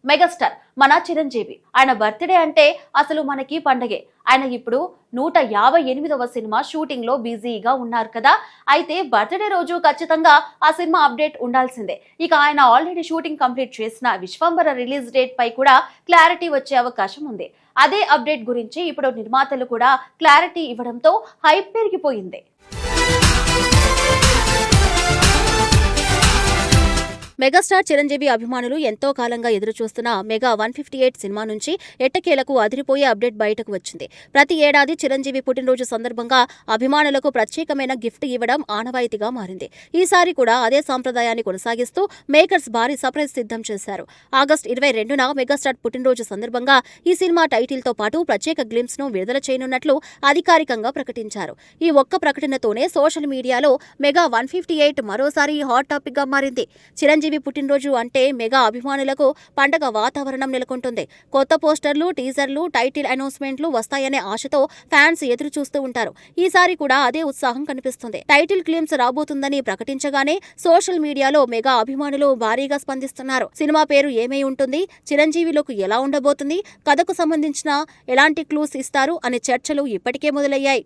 Megastar మన చిరంజీవి. ఆయన birthday అంటే అసలు మనకి పండగే. ఆయన ఇప్పుడు 158వ సినిమా షూటింగ్ లో బిజీగా ఉన్నారు కదా. అయితే బర్త్డే రోజు ఖచ్చితంగా ఆ సినిమా అప్డేట్ ఉండాల్సిందే. ఇక ఆయన ఆల్రెడీ షూటింగ్ కంప్లీట్ చేసిన విశ్వంబర రిలీజ్ డేట్ పై కూడా క్లారిటీ వచ్చే అవకాశం ఉంది. అదే అప్డేట్ గురించి ఇప్పుడు నిర్మాతలు కూడా క్లారిటీ ఇవ్వడంతో హైప్ పెరిగిపోయింది. మెగాస్టార్ చిరంజీవి అభిమానులు ఎంతో కాలంగా ఎదురుచూస్తున్న మెగా 158 సినిమా నుంచి ఎట్టకేలకు అదిరిపోయే అప్డేట్ బయటకు వచ్చింది. ప్రతి ఏడాది చిరంజీవి పుట్టినరోజు సందర్భంగా అభిమానులకు ప్రత్యేకమైన గిఫ్ట్ ఇవ్వడం ఆనవాయితీగా మారింది. ఈసారి కూడా అదే సాంప్రదాయాన్ని కొనసాగిస్తూ మేకర్స్ భారీ సర్ప్రైజ్ సిద్ధం చేశారు. ఆగస్టు 22న మెగాస్టార్ పుట్టినరోజు సందర్భంగా ఈ సినిమా టైటిల్ తో పాటు ప్రత్యేక గ్లింప్స్ ను విడుదల చేయనున్నట్లు అధికారికంగా ప్రకటించారు. ఈ ఒక్క ప్రకటనతోనే సోషల్ మీడియాలో మెగా 158 మరోసారి హాట్ టాపిక్ గా మారింది. చిరంజీవి పుట్టినరోజు అంటే మెగా అభిమానులకు పండగ వాతావరణం నెలకొంటుంది. కొత్త పోస్టర్లు, టీజర్లు, టైటిల్ అనౌన్స్మెంట్లు వస్తాయనే ఆశతో ఫ్యాన్స్ ఎదురు చూస్తూ ఉంటారు. ఈసారి కూడా అదే ఉత్సాహం కనిపిస్తుంది. టైటిల్ క్లిమ్స్ రాబోతుందని ప్రకటించగానే సోషల్ మీడియాలో మెగా అభిమానులు భారీగా స్పందిస్తున్నారు. సినిమా పేరు ఏమై ఉంటుంది, చిరంజీవి లుక్ ఎలా ఉండబోతుంది, కథకు సంబంధించిన ఎలాంటి క్లూస్ ఇస్తారు అనే చర్చలు ఇప్పటికే మొదలయ్యాయి.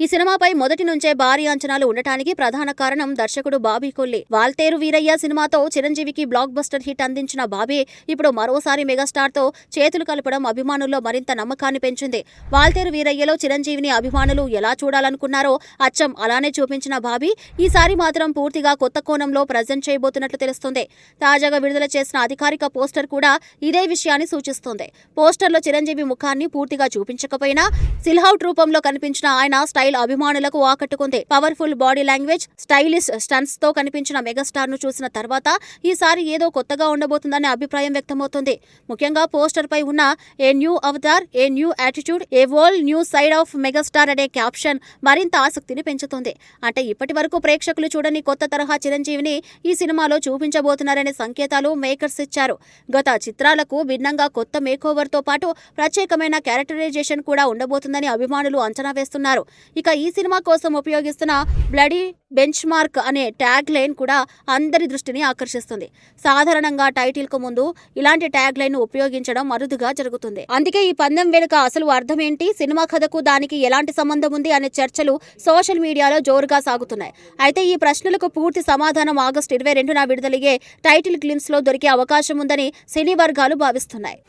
ఈ సినిమాపై మొదటి నుంచే భారీ అంచనాలు ఉండటానికి ప్రధాన కారణం దర్శకుడు బాబీ కొల్లి. వాల్తేరు వీరయ్య సినిమాతో చిరంజీవికి బ్లాక్ బస్టర్ హిట్ అందించిన బాబీ ఇప్పుడు మరోసారి మెగాస్టార్ తో చేతులు కలపడం అభిమానుల్లో మరింత నమ్మకాన్ని పెంచింది. వాల్తేరు వీరయ్యలో చిరంజీవిని అభిమానులు ఎలా చూడాలనుకున్నారో అచ్చం అలానే చూపించిన బాబీ ఈసారి మాత్రం పూర్తిగా కొత్త కోణంలో ప్రజెంట్ చేయబోతున్నట్లు తెలుస్తుంది. తాజాగా విడుదల చేసిన అధికారిక పోస్టర్ కూడా ఇదే విషయాన్ని సూచిస్తోంది. పోస్టర్లో చిరంజీవి ముఖాన్ని పూర్తిగా చూపించకపోయినా సిల్హౌట్ రూపంలో కనిపించిన ఆయన స్టైల్ అభిమానులకు ఆకట్టుకుంది. Powerful body language, stylish stunts తో కనిపించిన మెగాస్టార్ ను చూసిన తర్వాత ఈసారి ఏదో కొత్తగా ఉండబోతుందనే అభిప్రాయం వ్యక్తమవుతుంది. ముఖ్యంగా పోస్టర్ పై ఉన్న a new Avatar, a new attitude, A world new side of megastar అనే క్యాప్షన్ మరింత ఆసక్తిని పెంచుతుంది. అంటే ఇప్పటి వరకు ప్రేక్షకులు చూడని కొత్త తరహా చిరంజీవిని ఈ సినిమాలో చూపించబోతున్నారనే సంకేతాలు మేకర్స్ ఇచ్చారు. గత చిత్రాలకు భిన్నంగా కొత్త మేకోవర్ తో పాటు ప్రత్యేకమైన క్యారెక్టరైజేషన్ కూడా ఉండబోతుందని అభిమానులు అంచనా వేస్తున్నారు. ఇక ఈ సినిమా కోసం ఉపయోగిస్తున్న బ్లడీ బెంచ్ మార్క్ అనే ట్యాగ్ లైన్ కూడా అందరి దృష్టిని ఆకర్షిస్తుంది. సాధారణంగా టైటిల్ కు ముందు ఇలాంటి ట్యాగ్ లైన్ ఉపయోగించడం అరుదుగా జరుగుతుంది. అందుకే ఈ పందెం వెనుక అసలు అర్థం ఏంటి, సినిమా కథకు దానికి ఎలాంటి సంబంధం ఉంది అనే చర్చలు సోషల్ మీడియాలో జోరుగా సాగుతున్నాయి. అయితే ఈ ప్రశ్నలకు పూర్తి సమాధానం ఆగస్టు 22న విడుదలయ్యే టైటిల్ గ్లిమ్స్ లో దొరికే అవకాశం ఉందని సినీ వర్గాలు భావిస్తున్నాయి.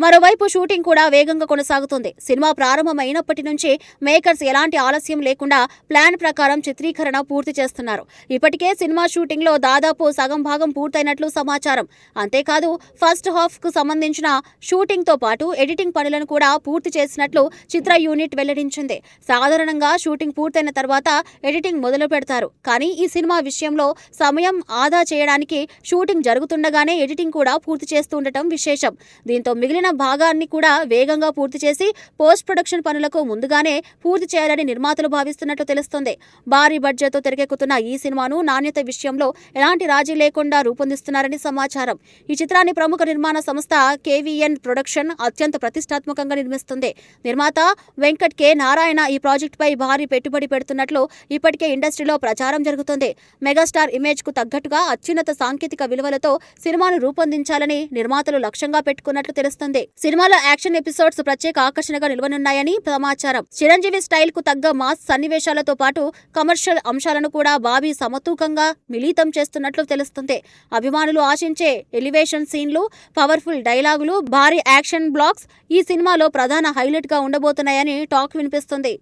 మరోవైపు షూటింగ్ కూడా వేగంగా కొనసాగుతుంది. సినిమా ప్రారంభమైనప్పటి నుంచి మేకర్స్ ఎలాంటి ఆలస్యం లేకుండా ప్లాన్ ప్రకారం చిత్రీకరణ పూర్తి చేస్తున్నారు. ఇప్పటికే సినిమా షూటింగ్ లో దాదాపు సగం భాగం పూర్తయినట్లు సమాచారం. అంతేకాదు ఫస్ట్ హాఫ్ కు సంబంధించిన షూటింగ్ తో పాటు ఎడిటింగ్ పనులను కూడా పూర్తి చేసినట్లు చిత్ర యూనిట్ వెల్లడించింది. సాధారణంగా షూటింగ్ పూర్తయిన తర్వాత ఎడిటింగ్ మొదలు పెడతారు. కానీ ఈ సినిమా విషయంలో సమయం ఆదా చేయడానికి షూటింగ్ జరుగుతుండగానే ఎడిటింగ్ కూడా పూర్తి చేస్తుండటం విశేషం. దీంతో మిగిలిన భాగాన్ని కూడా వేగంగా పూర్తి చేసి పోస్ట్ ప్రొడక్షన్ పనులకు ముందుగానే పూర్తి చేయాలని నిర్మాతలు భావిస్తున్నట్లు తెలుస్తుంది. భారీ బడ్జెట్ తో తెరకెక్కుతున్న ఈ సినిమాను నాణ్యత విషయంలో ఎలాంటి రాజీ లేకుండా రూపొందిస్తున్నారని సమాచారం. ఈ చిత్రాన్ని ప్రముఖ నిర్మాణ సంస్థ కేవీఎన్ ప్రొడక్షన్ అత్యంత ప్రతిష్టాత్మకంగా నిర్మిస్తుంది. నిర్మాత వెంకట్ కె నారాయణ ఈ ప్రాజెక్టుపై భారీ పెట్టుబడి పెడుతున్నట్లు ఇప్పటికే ఇండస్ట్రీలో ప్రచారం జరుగుతుంది. మెగాస్టార్ ఇమేజ్ కు తగ్గట్టుగా అత్యున్నత సాంకేతిక విలువలతో సినిమాను రూపొందించాలని నిర్మాతలు లక్ష్యంగా పెట్టుకున్నట్లు తెలుస్తుంది. సినిమాలో యాక్షన్ ఎపిసోడ్స్ ప్రత్యేక ఆకర్షణగా నిలవనున్నాయని సమాచారం. చిరంజీవి స్టైల్ కు తగ్గ మాస్ సన్నివేశాలతో పాటు కమర్షియల్ అంశాలను కూడా బాబీ సమతూకంగా మిళితం చేస్తున్నట్లు తెలుస్తుంది. అభిమానులు ఆశించే ఎలివేషన్ సీన్లు, పవర్ఫుల్ డైలాగులు, భారీ యాక్షన్ బ్లాక్స్ ఈ సినిమాలో ప్రధాన హైలైట్ గా ఉండబోతున్నాయని టాక్ వినిపిస్తుంది.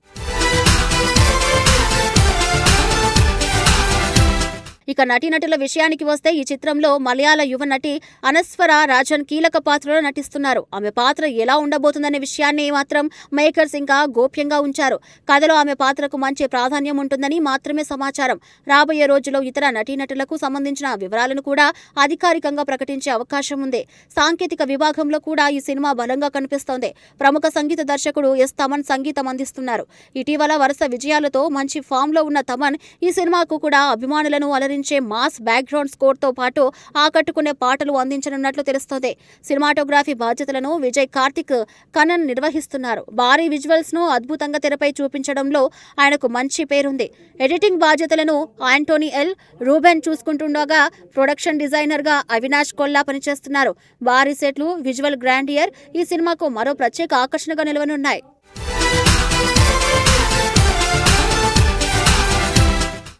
ఇక నటీనటుల విషయానికి వస్తే ఈ చిత్రంలో మలయాళ యువ నటి అనస్వర రాజన్ కీలక పాత్రలో నటిస్తున్నారు. ఆమె పాత్ర ఎలా ఉండబోతుందనే విషయాన్ని మాత్రం మేకర్స్ ఇంకా గోప్యంగా ఉంచారు. కథలో ఆమె పాత్రకు మంచి ప్రాధాన్యం ఉంటుందని మాత్రమే సమాచారం. రాబోయే రోజుల్లో ఇతర నటీనటులకు సంబంధించిన వివరాలను కూడా అధికారికంగా ప్రకటించే అవకాశం ఉంది. సాంకేతిక విభాగంలో కూడా ఈ సినిమా బలంగా కనిపిస్తోంది. ప్రముఖ సంగీత దర్శకుడు ఎస్ తమన్ సంగీతం అందిస్తున్నారు. ఇటీవల వరుస విజయాలతో మంచి ఫామ్ లో ఉన్న తమన్ ఈ సినిమాకు కూడా అభిమానులను అలరించారు. అలరించే మాస్ బ్యాక్గ్రౌండ్ స్కోర్ తో పాటు ఆకట్టుకునే పాటలు అందించనున్నట్లు తెలుస్తోంది. సినిమాటోగ్రఫీ బాధ్యతలను విజయ్ కార్తిక్ కనన్ నిర్వహిస్తున్నారు. భారీ విజువల్స్ ను అద్భుతంగా తెరపై చూపించడంలో ఆయనకు మంచి పేరుంది. ఎడిటింగ్ బాధ్యతలను ఆంటోనీ ఎల్ రూబెన్ చూసుకుంటుండగా ప్రొడక్షన్ డిజైనర్ గా అవినాష్ కొల్లా పనిచేస్తున్నారు. భారీ సెట్లు, విజువల్ గ్రాండియర్ ఈ సినిమాకు మరో ప్రత్యేక ఆకర్షణగా నిలవనున్నాయి.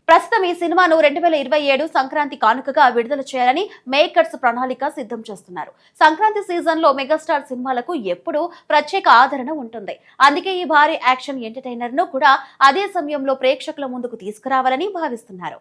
ప్రస్తుతం ఈ సినిమాను 2027 సంక్రాంతి కానుకగా విడుదల చేయాలని మేకర్స్ ప్రణాళిక సిద్ధం చేస్తున్నారు. సంక్రాంతి సీజన్ లో మెగాస్టార్ సినిమాలకు ఎప్పుడూ ప్రత్యేక ఆదరణ ఉంటుంది. అందుకే ఈ భారీ యాక్షన్ ఎంటర్టైనర్ ను కూడా అదే సమయంలో ప్రేక్షకుల ముందుకు తీసుకురావాలని భావిస్తున్నారు.